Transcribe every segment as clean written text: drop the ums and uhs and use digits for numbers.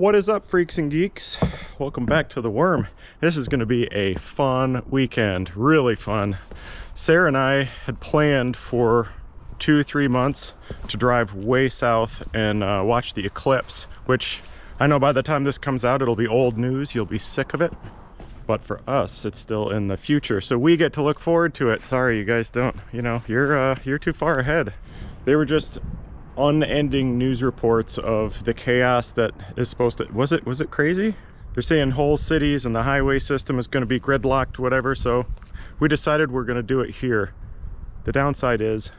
What is up, freaks and geeks? Welcome back to the Worm. This is going to be a fun weekend, really fun. Sarah and I had planned for 2-3 months to drive way south and watch the eclipse, which I know by the time this comes out it'll be old news. You'll be sick of it, but for us it's still in the future, so we get to look forward to it. Sorry you guys don't. You know, you're too far ahead. They were just unending news reports of the chaos that is supposed to, was it crazy? They're saying whole cities and the highway system is going to be gridlocked, whatever. So we decided we're going to do it here. The downside is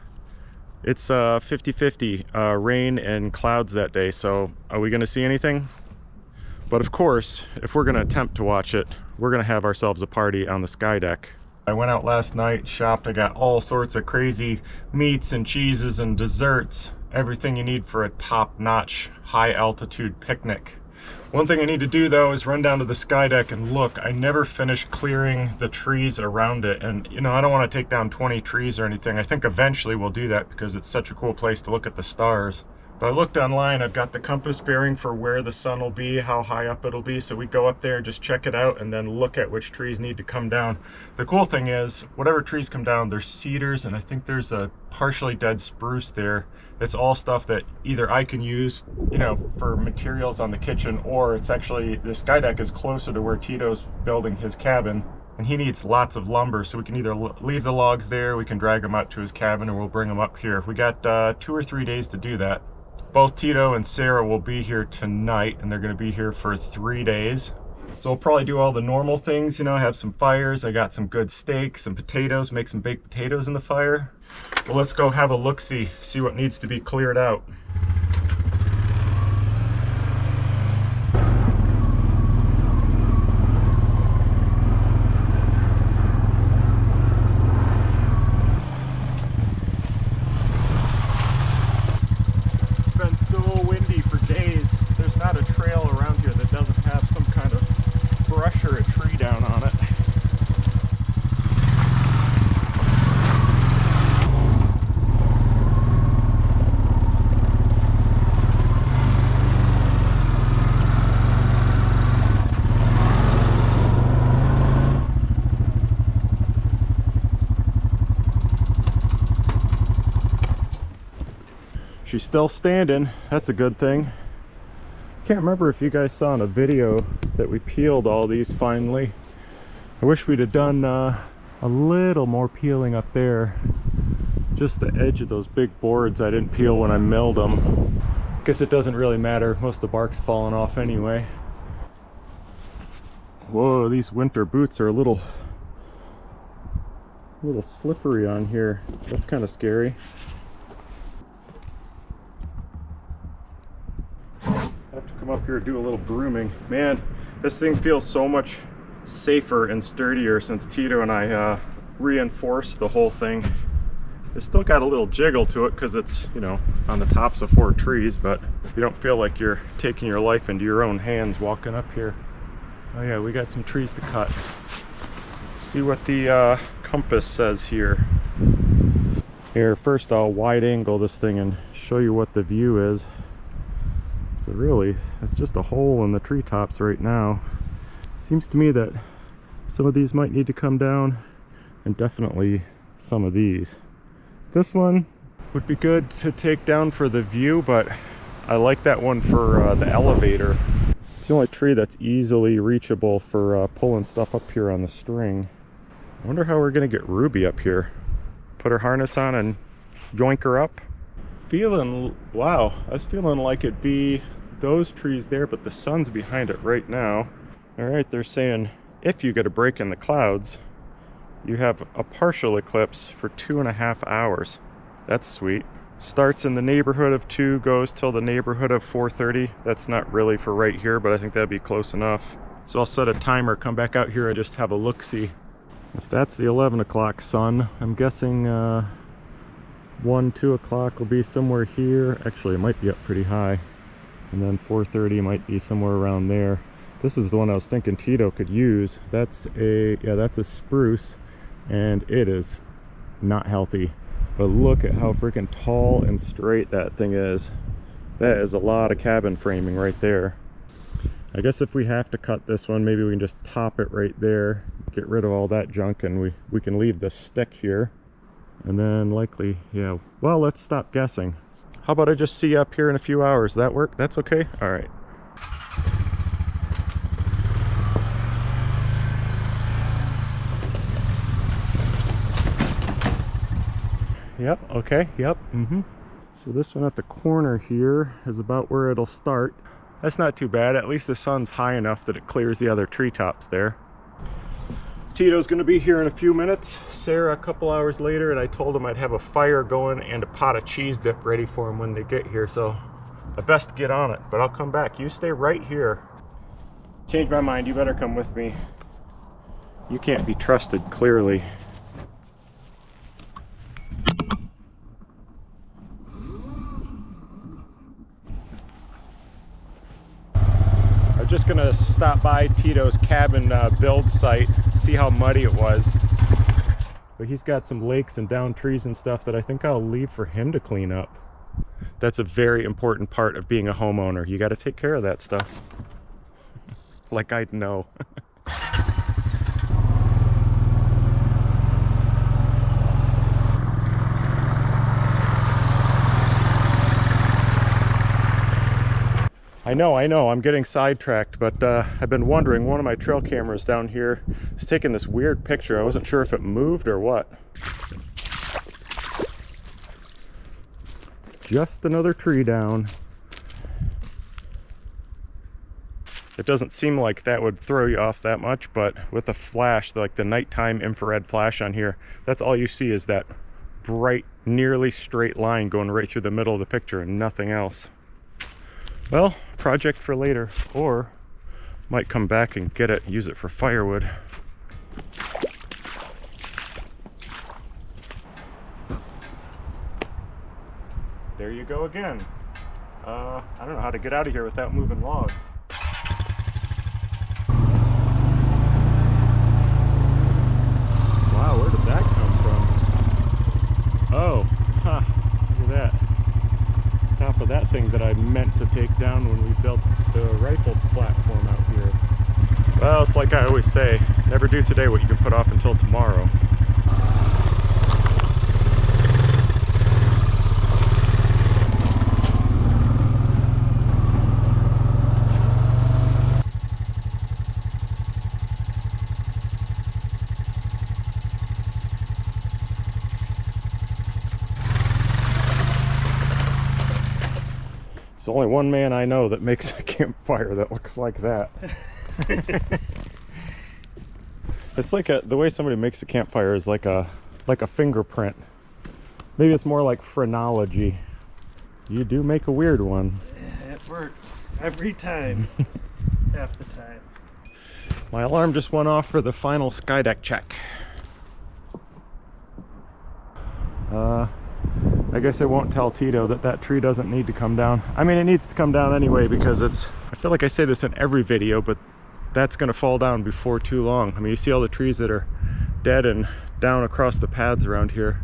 it's 50-50 rain and clouds that day. So are we going to see anything? But of course, if we're going to attempt to watch it, we're going to have ourselves a party on the sky deck. I went out last night, shopped. I got all sorts of crazy meats and cheeses and desserts. Everything you need for a top-notch, high-altitude picnic. One thing I need to do, though, is run down to the sky deck and look. I never finished clearing the trees around it. And, you know, I don't want to take down 20 trees or anything. I think eventually we'll do that because it's such a cool place to look at the stars. But I looked online. I've got the compass bearing for where the sun will be, how high up it'll be. So we go up there, just check it out, and then look at which trees need to come down. The cool thing is, whatever trees come down, there's cedars, and I think there's a partially dead spruce there. It's all stuff that either I can use, you know, for materials on the kitchen, or it's actually, the sky deck is closer to where Tito's building his cabin, and he needs lots of lumber, so we can either leave the logs there, we can drag them out to his cabin, or we'll bring them up here. We got 2 or 3 days to do that. Both Tito and Sarah will be here tonight, and they're going to be here for 3 days. So we'll probably do all the normal things, you know, have some fires. I got some good steaks and potatoes, make some baked potatoes in the fire. Well, let's go have a look-see, see what needs to be cleared out. She's still standing. That's a good thing. Can't remember if you guys saw in a video that we peeled all these finally. I wish we'd have done a little more peeling up there. Just the edge of those big boards I didn't peel when I milled them. Guess it doesn't really matter. Most of the bark's falling off anyway. Whoa, these winter boots are a little slippery on here. That's kind of scary. Have to come up here and do a little brooming. Man, this thing feels so much safer and sturdier since Tito and I reinforced the whole thing. It's still got a little jiggle to it because it's, you know, on the tops of 4 trees, but you don't feel like you're taking your life into your own hands walking up here. Oh yeah, we got some trees to cut. See what the compass says here. Here, first I'll wide angle this thing and show you what the view is. So really, it's just a hole in the treetops right now. Seems to me that some of these might need to come down, and definitely some of these. This one would be good to take down for the view, but I like that one for the elevator. It's the only tree that's easily reachable for pulling stuff up here on the string. I wonder how we're gonna get Ruby up here. Put her harness on and yoink her up. Wow, I was feeling like it'd be those trees there, but the sun's behind it right now. All right, they're saying if you get a break in the clouds, you have a partial eclipse for 2.5 hours. That's sweet. Starts in the neighborhood of 2, goes till the neighborhood of 4:30. That's not really for right here, but I think that'd be close enough. So I'll set a timer, come back out here and just have a look-see. If that's the 11 o'clock sun, I'm guessing 1-2 o'clock will be somewhere here. Actually, it might be up pretty high, and then 4:30 might be somewhere around there. This is the one I was thinking Tito could use. That's a spruce, and it is not healthy. But look at how freaking tall and straight that thing is. That is a lot of cabin framing right there. I guess if we have to cut this one, maybe we can just top it right there, get rid of all that junk, and we can leave the stick here. And then likely, yeah, well, let's stop guessing. How about I just see you up here in a few hours? That work? That's okay? All right. Yep, okay, yep, So this one at the corner here is about where it'll start. That's not too bad. At least the sun's high enough that it clears the other treetops there. Tito's gonna be here in a few minutes. Sarah a couple hours later, and I told him I'd have a fire going and a pot of cheese dip ready for him when they get here, so I best get on it, but I'll come back. You stay right here. Change my mind, you better come with me. You can't be trusted, clearly. I'm just gonna stop by Tito's cabin build site, see how muddy it was. But he's got some lakes and down trees and stuff that I think I'll leave for him to clean up. That's a very important part of being a homeowner. You gotta take care of that stuff. Like I'd know. I know, I'm getting sidetracked, but I've been wondering, one of my trail cameras down here is taking this weird picture. I wasn't sure if it moved or what. It's just another tree down. It doesn't seem like that would throw you off that much, but with the flash, like the nighttime infrared flash on here, that's all you see is that bright, nearly straight line going right through the middle of the picture and nothing else. Well, project for later, or might come back and get it, use it for firewood. There you go again. I don't know how to get out of here without moving logs. Wow, where did that come from? Oh, huh, look at that. Top of that thing that I meant to take down when we built the rifle platform out here. Well, it's like I always say, never do today what you can put off until tomorrow. There's only one man I know that makes a campfire that looks like that. It's like the way somebody makes a campfire is like a fingerprint. Maybe it's more like phrenology. You do make a weird one. Yeah, it works every time. Half the time. My alarm just went off for the final skydeck check. I guess I won't tell Tito that that tree doesn't need to come down. I mean, it needs to come down anyway because it's, I feel like I say this in every video, but that's gonna fall down before too long. I mean, you see all the trees that are dead and down across the paths around here.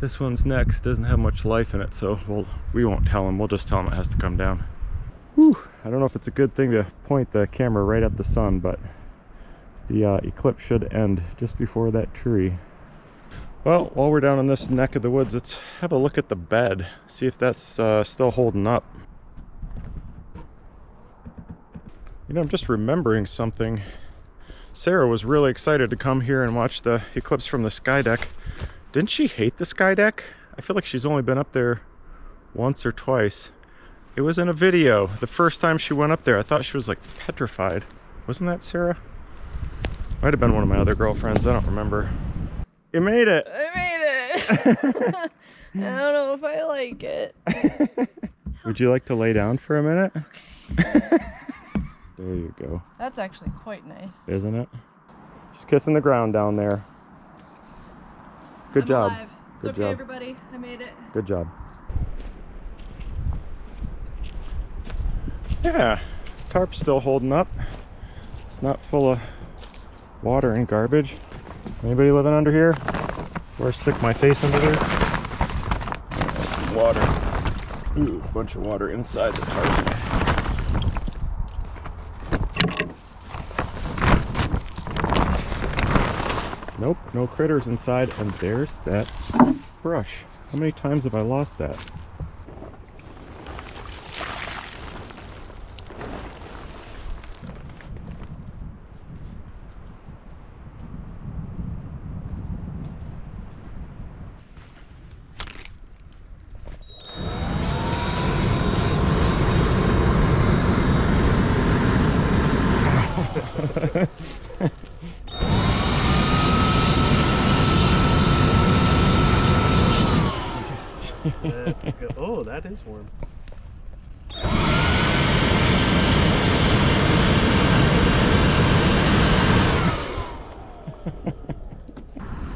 This one's next, doesn't have much life in it, so we won't tell him. We'll just tell him it has to come down. Whew. I don't know if it's a good thing to point the camera right at the sun, but the eclipse should end just before that tree. Well, while we're down in this neck of the woods, let's have a look at the bed, see if that's still holding up. You know, I'm just remembering something. Sarah was really excited to come here and watch the eclipse from the sky deck. Didn't she hate the sky deck? I feel like she's only been up there once or twice. It was in a video. The first time she went up there, I thought she was like petrified. Wasn't that Sarah? Might have been one of my other girlfriends, I don't remember. You made it! I made it! I don't know if I like it. Would you like to lay down for a minute? Okay. There you go. That's actually quite nice. Isn't it? She's kissing the ground down there. Good job. Alive. It's Good okay, job. everybody. I made it. Good job. Yeah, tarp's still holding up. It's not full of water and garbage. Anybody living under here? Or stick my face under there? There's some water. Ooh, a bunch of water inside the tarp. Nope, no critters inside, and there's that brush. How many times have I lost that? Oh, that is warm.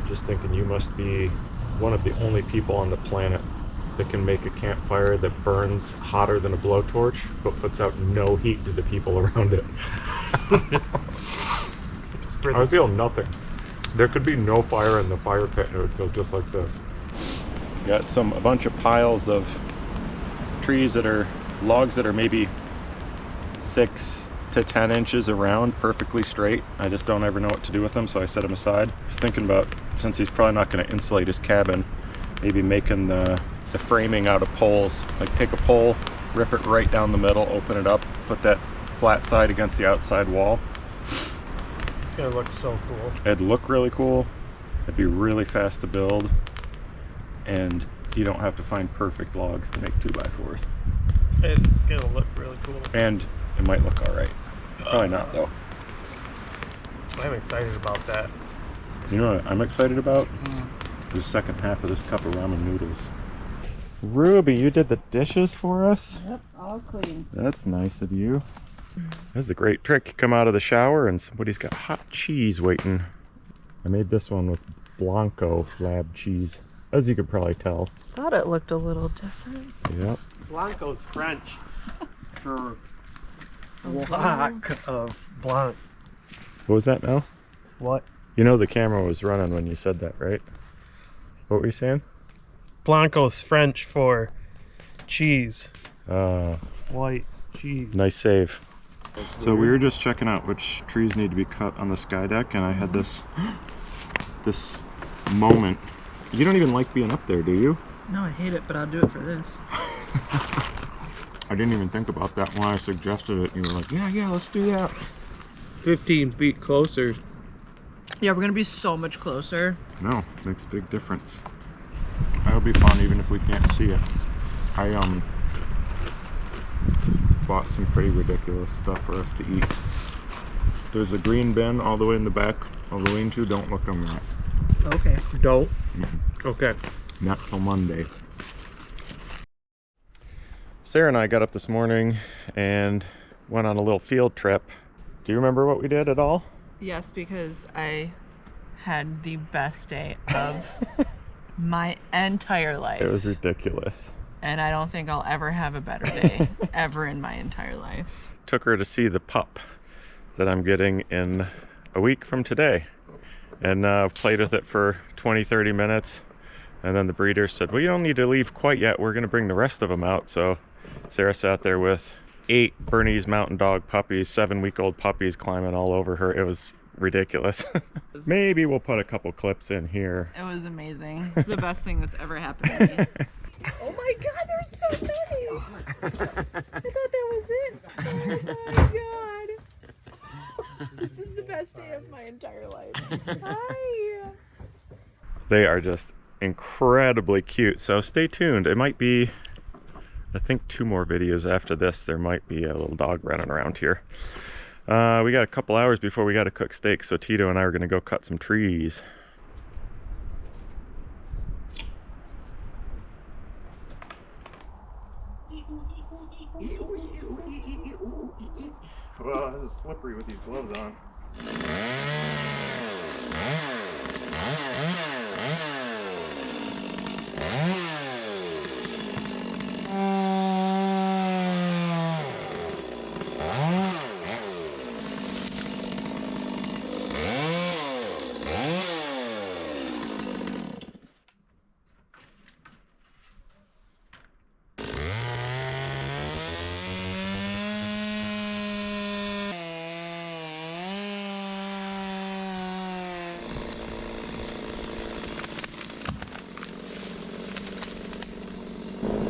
Just thinking you must be one of the only people on the planet that can make a campfire that burns hotter than a blowtorch but puts out no heat to the people around it. I would feel nothing. There could be no fire in the fire pit and it would feel just like this. Got a bunch of piles of trees that are logs that are maybe 6 to 10 inches around, perfectly straight. I just don't ever know what to do with them, so I set them aside. Just thinking about, since he's probably not going to insulate his cabin, maybe making the framing out of poles. Like take a pole, rip it right down the middle, open it up, put that flat side against the outside wall. It's gonna look so cool. It'd look really cool. It'd be really fast to build, and you don't have to find perfect logs to make 2x4s. It's gonna look really cool. And it might look all right. Probably not though. I'm excited about that. You know what I'm excited about? The second half of this cup of ramen noodles. Ruby, you did the dishes for us? Yep, all clean. That's nice of you. This is a great trick. You come out of the shower and somebody's got hot cheese waiting. I made this one with Blanco lab cheese, as you could probably tell. Thought it looked a little different. Yep. Blanco's French for block of blanc. What was that now? What? You know the camera was running when you said that, right? What were you saying? Blanco's French for cheese. Ah, White cheese. nice save. So we were just checking out which trees need to be cut on the sky deck, and I had this moment. You don't even like being up there, do you? No, I hate it, but I'll do it for this. I didn't even think about that when I suggested it. You were like, yeah, let's do that. 15 feet closer. Yeah, we're gonna be so much closer. No, makes a big difference. That'll be fun even if we can't see it. I bought some pretty ridiculous stuff for us to eat. There's a green bin all the way in the back of the lean-to. Don't look on that. Okay. Don't? Okay. Not till Monday. Sarah and I got up this morning and went on a little field trip. Do you remember what we did at all? Yes, because I had the best day of my entire life. It was ridiculous. And I don't think I'll ever have a better day ever in my entire life. Took her to see the pup that I'm getting in a week from today. And played with it for 20-30 minutes. And then the breeder said, well, you don't need to leave quite yet. We're going to bring the rest of them out. So Sarah sat there with 8 Bernese Mountain Dog puppies, 7-week-old puppies climbing all over her. It was ridiculous. Maybe we'll put a couple clips in here. It was amazing. It's the best thing that's ever happened to me. Oh my god, there's so many! I thought that was it. Oh my god. This is the best day of my entire life. Hi! They are just incredibly cute. So stay tuned. It might be, I think, 2 more videos after this. There might be a little dog running around here. We got a couple hours before we got to cook steak, so Tito and I are going to go cut some trees. Well, this is slippery with these gloves on.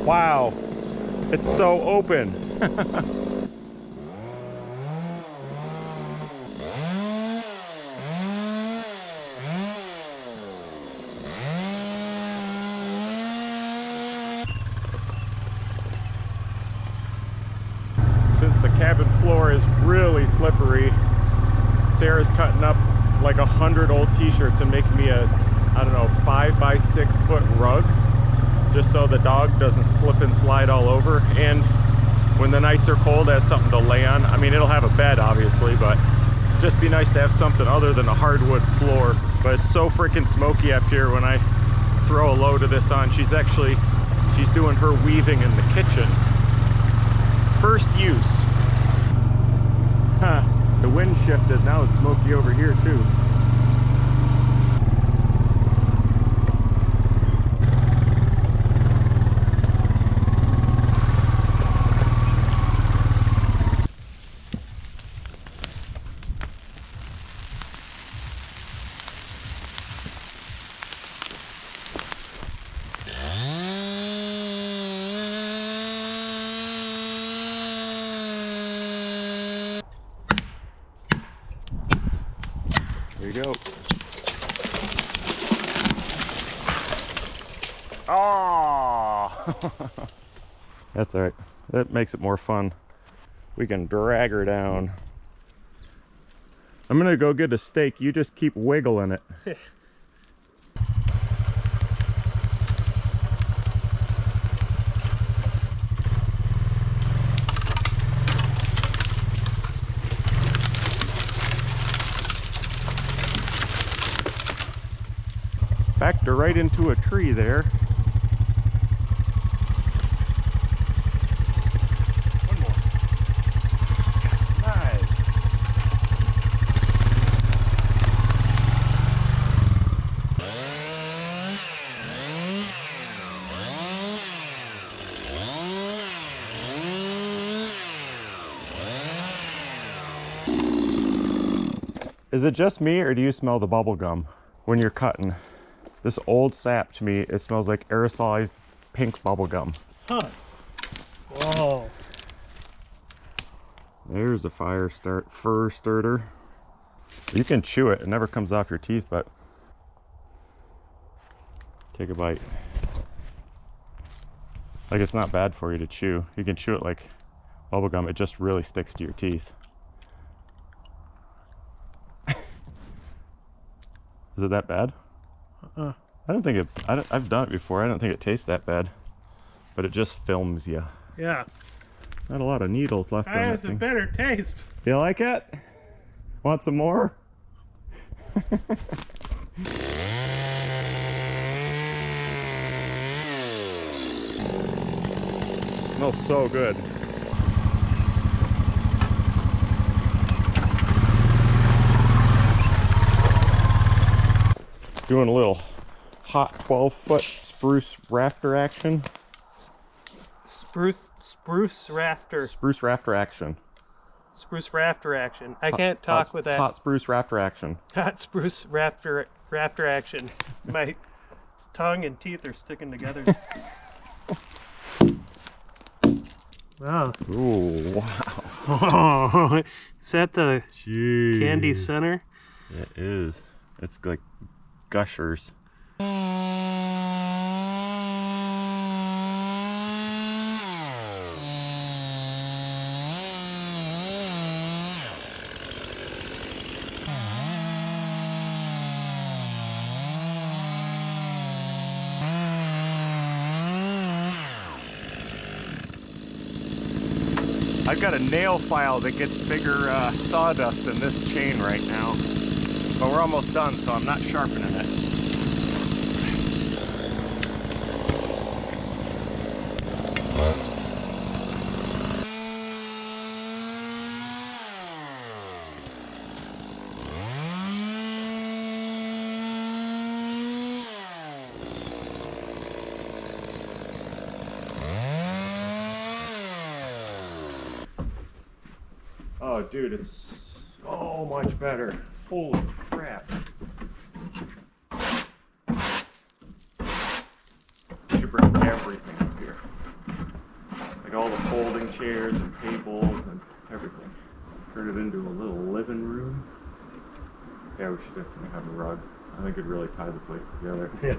Wow, it's so open. Since the cabin floor is really slippery, Sarah's cutting up like 100 old t-shirts and making me a, I don't know, 5 by 6 foot rug, just so the dog doesn't slip and slide all over. And when the nights are cold, has something to lay on. I mean, it'll have a bed obviously, but just be nice to have something other than a hardwood floor. But it's so freaking smoky up here when I throw a load of this on. She's doing her weaving in the kitchen. First use. Huh, the wind shifted, now it's smoky over here too. There you go. Oh! That's all right. That makes it more fun. We can drag her down. I'm gonna go get a steak. You just keep wiggling it. Backed her right into a tree there. One more. Nice. Is it just me, or do you smell the bubble gum when you're cutting? This old sap, to me, it smells like aerosolized pink bubble gum. Huh. Whoa. There's a fur starter. You can chew it. It never comes off your teeth, but take a bite. Like, it's not bad for you to chew. You can chew it like bubble gum. It just really sticks to your teeth. Is it that bad? I don't think it, I've done it before. I don't think it tastes that bad, but it just films you. Yeah. Not a lot of needles left on That that has a thing. better taste. You like it? Want some more? Smells so good. Doing a little hot 12-foot spruce rafter action. Spruce rafter. Spruce rafter action. Spruce rafter action. I can't talk with that. Hot spruce rafter action. Hot spruce rafter action. My tongue and teeth are sticking together. Wow. Ooh, wow. Oh, is that the Jeez. candy center? It is. It's like gushers. I've got a nail file that gets bigger sawdust than this chain right now. But we're almost done, so I'm not sharpening it. Oh, dude, it's so much better. Holy crap. You should bring everything up here. chairs and tables and everything. Turn it into a little living room. Yeah, we should definitely have a rug. I think it'd really tie the place together. Yeah.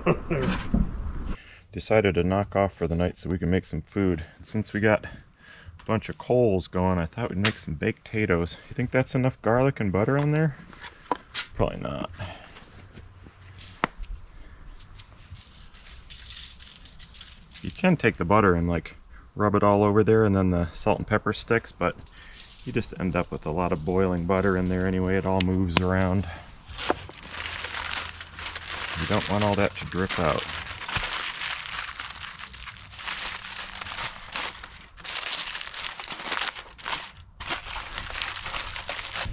Decided to knock off for the night so we can make some food. And since we got a bunch of coals going, I thought we'd make some baked potatoes. You think that's enough garlic and butter on there? Probably not. You can take the butter and like rub it all over there and then the salt and pepper sticks, but you just end up with a lot of boiling butter in there anyway. It all moves around. You don't want all that to drip out.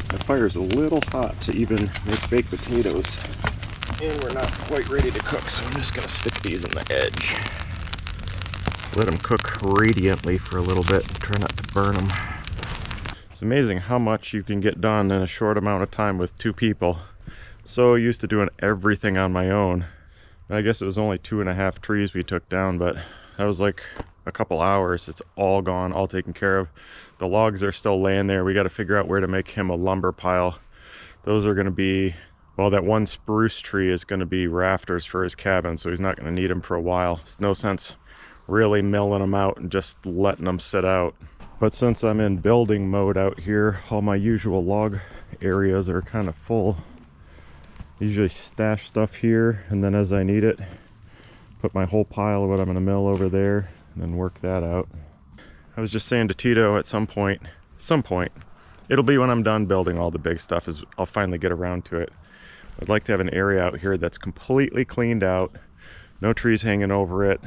The fire's a little hot to even make baked potatoes. And we're not quite ready to cook, so I'm just gonna stick these in the edge. Let them cook radiantly for a little bit and try not to burn them. It's amazing how much you can get done in a short amount of time with 2 people. So used to doing everything on my own. I guess it was only 2.5 trees we took down, but that was like a couple hours. It's all gone, all taken care of. The logs are still laying there. We got to figure out where to make him a lumber pile. Those are going to be, well, that one spruce tree is going to be rafters for his cabin, so he's not going to need them for a while. There's no sense really milling them out and just letting them sit out. But since I'm in building mode out here, all my usual log areas are kind of full. Usually stash stuff here, and then as I need it, put my whole pile of what I'm going to mill over there and then work that out. I was just saying to Tito at some point, it'll be when I'm done building all the big stuff, is I'll finally get around to it. I'd like to have an area out here that's completely cleaned out, no trees hanging over it,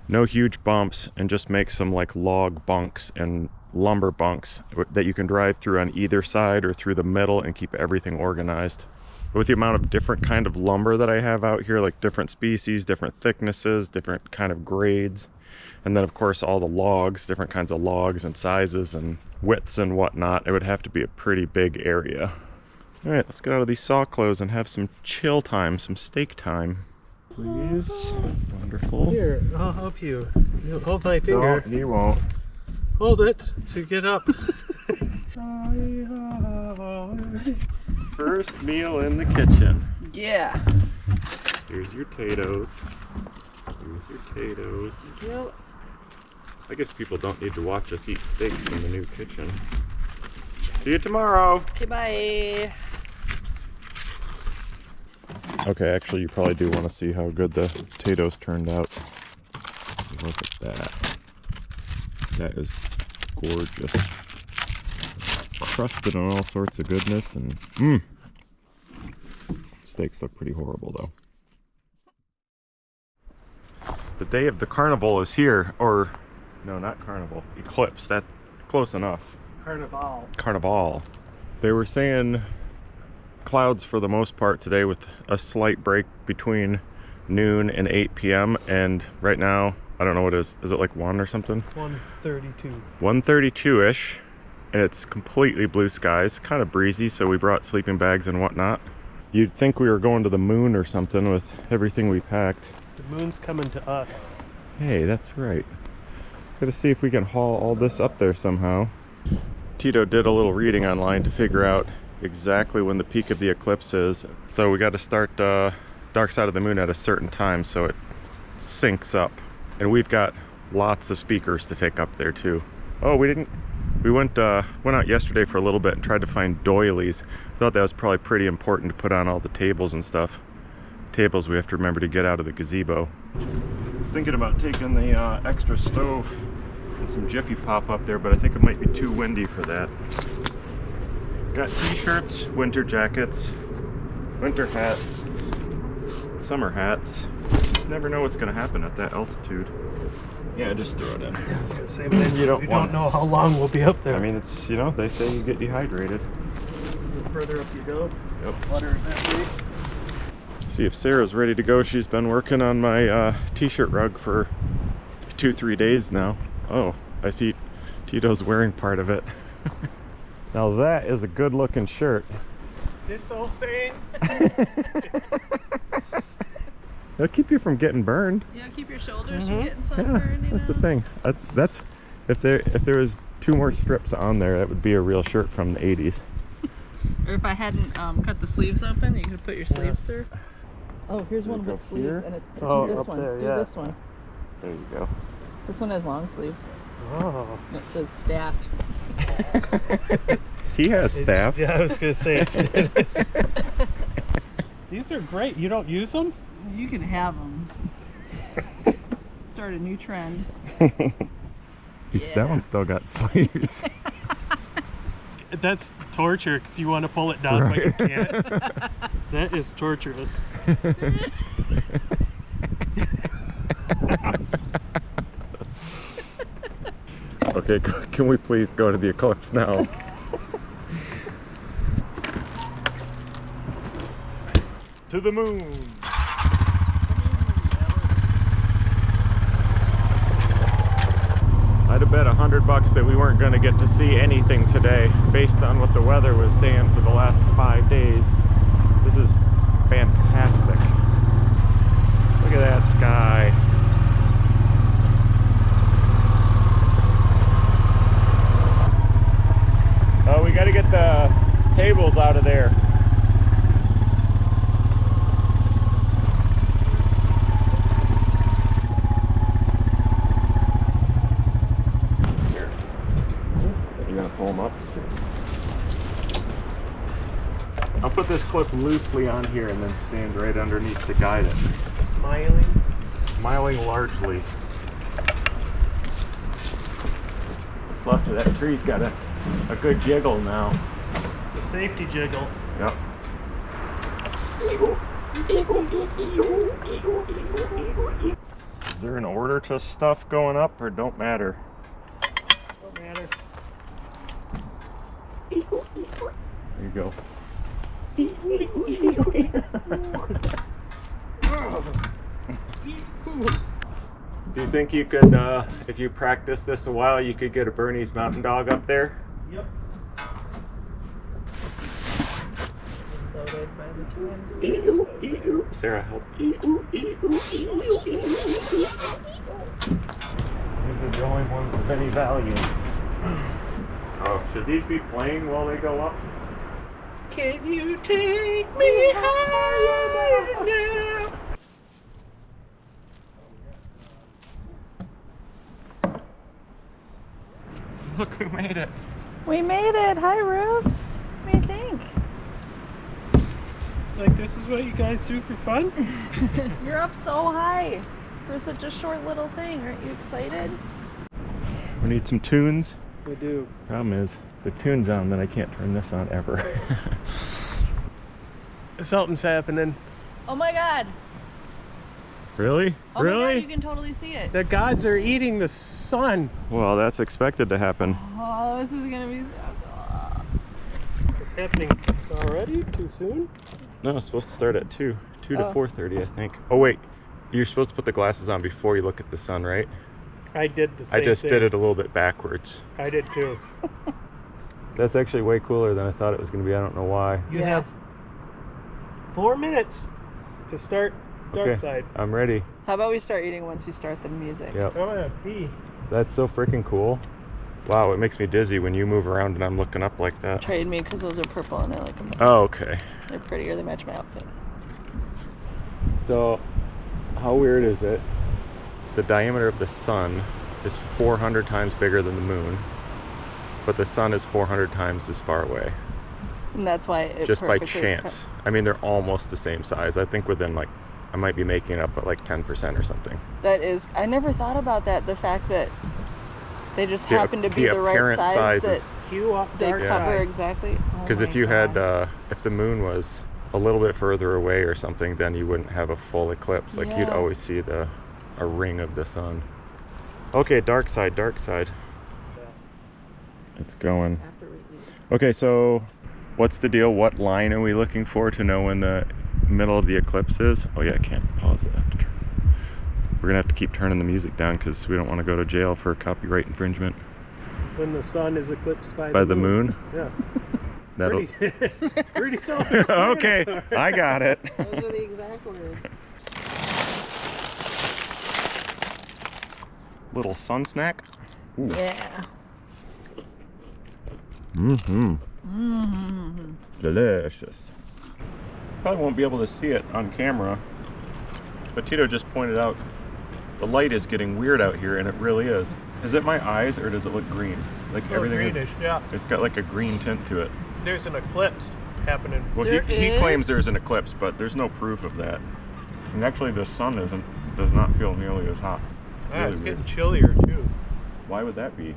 no huge bumps, and just make some like log bunks and lumber bunks that you can drive through on either side or through the middle and keep everything organized. With the amount of different kind of lumber that I have out here, like different species, different thicknesses, different kind of grades, and then of course all the logs, different kinds of logs and sizes and widths and whatnot, it would have to be a pretty big area. All right, let's get out of these saw clothes and have some chill time, some steak time. Please. Wonderful. Here, I'll help you. You hold my finger. No, you won't. Hold it to get up. First meal in the kitchen. Yeah. Here's your potatoes. Here's your potatoes. Yep. I guess people don't need to watch us eat steaks in the new kitchen. See you tomorrow. Okay, bye. Okay, actually you probably do want to see how good the potatoes turned out. Look at that. That is gorgeous. Crusted on all sorts of goodness, and steaks look pretty horrible though. The day of the carnival is here, or no, not carnival, eclipse. That close enough. Carnival. They were saying clouds for the most part today, with a slight break between noon and 8 p.m. and right now, I don't know what it is. Is it like 1 or something? 1:32. 1:32-ish. And it's completely blue skies, kind of breezy, so we brought sleeping bags and whatnot. You'd think we were going to the moon or something with everything we packed. The moon's coming to us. Hey, that's right. Gotta see if we can haul all this up there somehow. Tito did a little reading online to figure out exactly when the peak of the eclipse is. So we got to start dark side of the moon at a certain time so it syncs up. And we've got lots of speakers to take up there too. Oh, we went out yesterday for a little bit and tried to find doilies. Thought that was probably pretty important to put on all the tables and stuff. Tables we have to remember to get out of the gazebo. I was thinking about taking the extra stove and some Jiffy Pop up there, but I think it might be too windy for that. Got t-shirts, winter jackets, winter hats, summer hats. Just never know what's going to happen at that altitude. Yeah, just throw it in. I was gonna say, but you don't know how long we'll be up there. I mean, it's, you know, they say you get dehydrated. The further up you go, Yep. water evaporates. See if Sarah's ready to go. She's been working on my t-shirt rug for 2-3 days now. Oh, I see Tito's wearing part of it. Now that is a good looking shirt. This whole thing. It'll keep you from getting burned. Yeah, keep your shoulders from getting sunburned. Yeah, that's the thing. That's if there was 2 more strips on there, that would be a real shirt from the 80s. Or if I hadn't cut the sleeves open, you could put your sleeves through. Oh, here's one with sleeves, here? and it's Oh, do this up one. there, Do yeah. this one. There you go. This one has long sleeves. Oh. And it says staff. He has staff. Yeah, I was gonna say it's. These are great. You don't use them? You can have them. Start a new trend. That one still got sleeves. That's torture because you want to pull it down but you can't. That is torturous. Okay, can we please go to the eclipse now? To the moon. I'd have bet $100 that we weren't going to get to see anything today based on what the weather was saying for the last 5 days. This is fantastic. Look at that sky. Oh, we got to get the tables out of there. You're gonna pull them up? I'll put this clip loosely on here and then stand right underneath to guide it. Smiling. Smiling largely. Left of that tree's got a good jiggle now. It's a safety jiggle. Yep. Is there an order to stuff going up or don't matter? Don't matter. There you go. Do you think you could, if you practice this a while, you could get a Bernese Mountain Dog up there? Yep. Loaded by the time. Sarah, help. These are the only ones of any value. Oh, should these be playing while they go up? Can you take me higher now? Look who made it. We made it. Hi, Rubes. What do you think? Like this is what you guys do for fun? You're up so high for such a short little thing. Aren't you excited? We need some tunes. We do. Problem is, the tune's on, then I can't turn this on ever. Something's happening. Oh my God. Really? Oh my God, Really? you can totally see it. The gods are eating the sun. Well, that's expected to happen. Oh, this is gonna be. It's happening already? Too soon? No, it's supposed to start at 2 to Oh. 4:30, I think. Oh wait, you're supposed to put the glasses on before you look at the sun, right? I did the same I just thing. did it a little bit backwards. I did too. That's actually way cooler than I thought it was going to be. I don't know why. You Yeah. have 4 minutes to start dark Okay, side. I'm ready. How about we start eating once you start the music? Yep. I'm gonna pee. That's so freaking cool. Wow, it makes me dizzy when you move around and I'm looking up like that. Trade me because those are purple and I like them. Oh, okay. They're prettier. They match my outfit. So, how weird is it? The diameter of the sun is 400 times bigger than the moon, but the sun is 400 times as far away. And that's why it Just by perfectly chance. I mean, they're almost the same size. I think within like, I might be making it up at like 10% or something. That is, I never thought about that. The fact that they just The- happen to be the the right apparent size sizes. that Cue up they dark cover side. exactly. Because if you had, if the moon was a little bit further away or something, then you wouldn't have a full eclipse. Like you'd Yeah. always see a ring of the sun. Okay, dark side, dark side. It's going. After we eat. Okay, so what's the deal? What line are we looking for to know when the middle of the eclipse is? Oh yeah, I can't pause it. I have to turn. We're gonna have to keep turning the music down because we don't want to go to jail for copyright infringement. When the sun is eclipsed by The moon? Yeah. That'll. Pretty self-explanatory. Okay, I got it. Those are the exact words. Little sun snack. Ooh. Yeah. Delicious. Probably won't be able to see it on camera, but Tito just pointed out the light is getting weird out here, and it really is. Is it my eyes, or does it look green? Like everything greenish, yeah. It's got like a green tint to it. There's an eclipse happening. Well, he claims there's an eclipse, but there's no proof of that. And actually, the sun does not feel nearly as hot. Yeah, it's getting chillier too. Why would that be?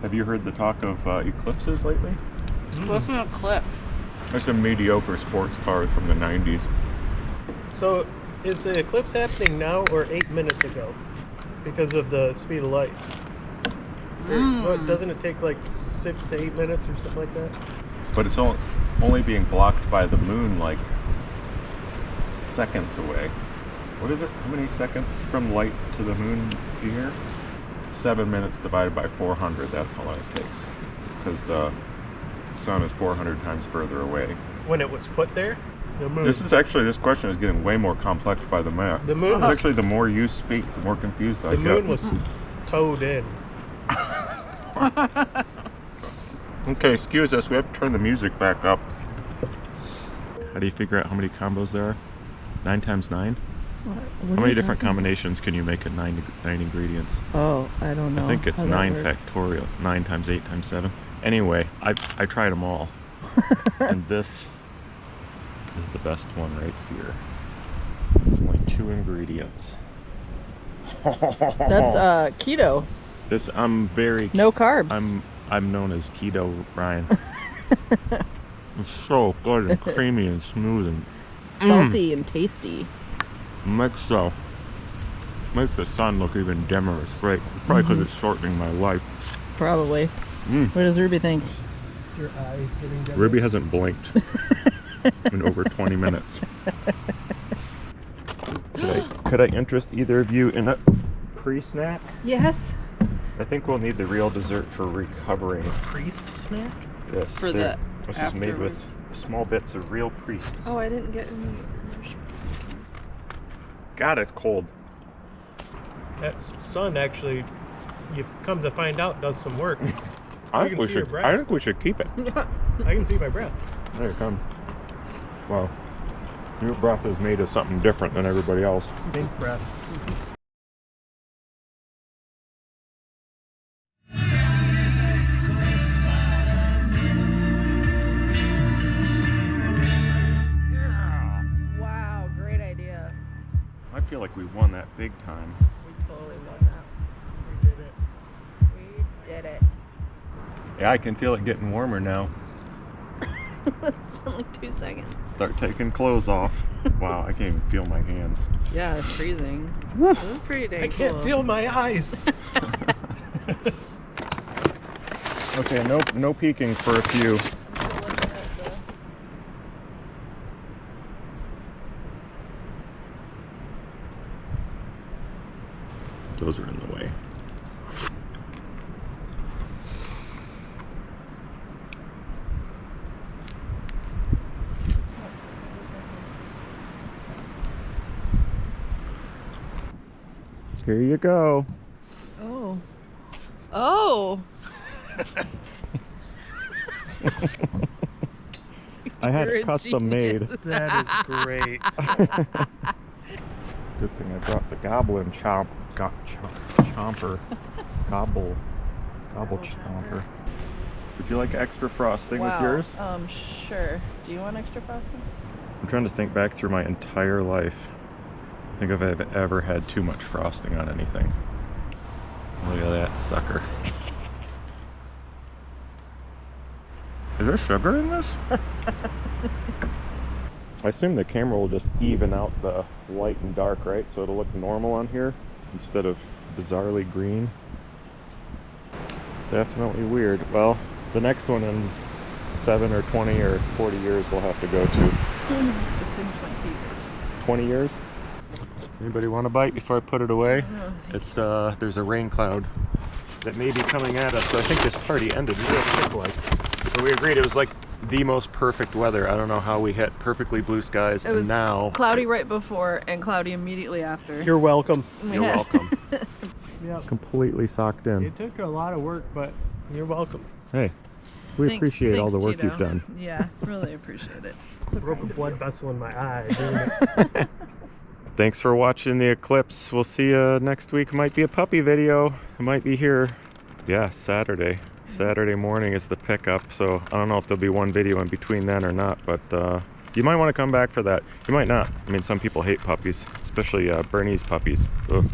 Have you heard the talk of eclipses lately? What's an eclipse? That's a mediocre sports car from the 90s. So, is the eclipse happening now or 8 minutes ago? Because of the speed of light. What, doesn't it take like 6 to 8 minutes or something like that? But it's only being blocked by the moon like seconds away. What is it? How many seconds from light to the moon to here? 7 minutes divided by 400. That's how long it takes. Because the sun is 400 times further away. When it was put there? The moon. This question is getting way more complex by the minute. The moon. Actually, the more you speak, the more confused I The get. moon was towed in. Okay, excuse us. We have to turn the music back up. How do you figure out how many combos there are? 9 times 9? How many different combinations can you make at 9 ingredients? Oh, I don't know. I think it's how that 9 works. factorial. 9 times 8 times 7. Anyway, I tried them all. And this is the best one right here. It's only 2 ingredients. That's keto. This No carbs. I'm known as Keto Brian. It's so good and creamy and smooth and Salty and tasty. makes the sun look even dimmer. It's great. Probably because it's shortening my life. Probably. What does Ruby think? Your eyes getting better. Ruby hasn't blinked in over 20 minutes. Could I interest either of you in a pre-snack? Yes. I think we'll need the real dessert for recovering. Priest snack? Yes. For the This is made with small bits of real priests. Oh, I didn't get any. God, it's cold. That sun actually, you've come to find out, does some work. I can think see your breath. I think we should keep it. I can see my breath. There you come. Well, your breath is made of something different than everybody else. Stink breath. Wow, great idea. I feel like we won that big time. We totally won that. We did it. We did it. Yeah, I can feel it getting warmer now. It's been like 2 seconds. Start taking clothes off. Wow, I can't even feel my hands. Yeah, it's freezing. This is pretty dang I can't cool. feel my eyes. Okay, no peeking for a few. Those are in the way. Here you go. Oh. Oh. I had You're it a custom made. That is great. Good thing I brought the goblin chomper. Gobble chomper. Would you like extra frosting with yours? Sure. Do you want extra frosting? I'm trying to think back through my entire life. I think if I've ever had too much frosting on anything. Look at that sucker. Is there sugar in this? I assume the camera will just even out the light and dark, right? So it'll look normal on here instead of bizarrely green. It's definitely weird. Well, the next one in 7 or 20 or 40 years we'll have to go to. It's in 20 years. 20 years? Anybody want a bite before I put it away? It's there's a rain cloud that may be coming at us, so I think this party ended real quick like. But we agreed it was like the most perfect weather. I don't know how we hit perfectly blue skies, It was and now cloudy right before and cloudy immediately after. You're welcome. you're welcome. Yep. Completely socked in. It took a lot of work, but you're welcome. Hey, We Thanks- appreciate all the thanks, work you've Tito. done. Yeah, really appreciate it. Broke a blood vessel in my eye. Doing it. Thanks for watching the eclipse. We'll see you next week. It might be a puppy video. It might be here. Yeah, Saturday. Saturday morning is the pickup. So I don't know if there'll be one video in between then or not, but you might want to come back for that. You might not. I mean, some people hate puppies, especially Bernese puppies. Ugh.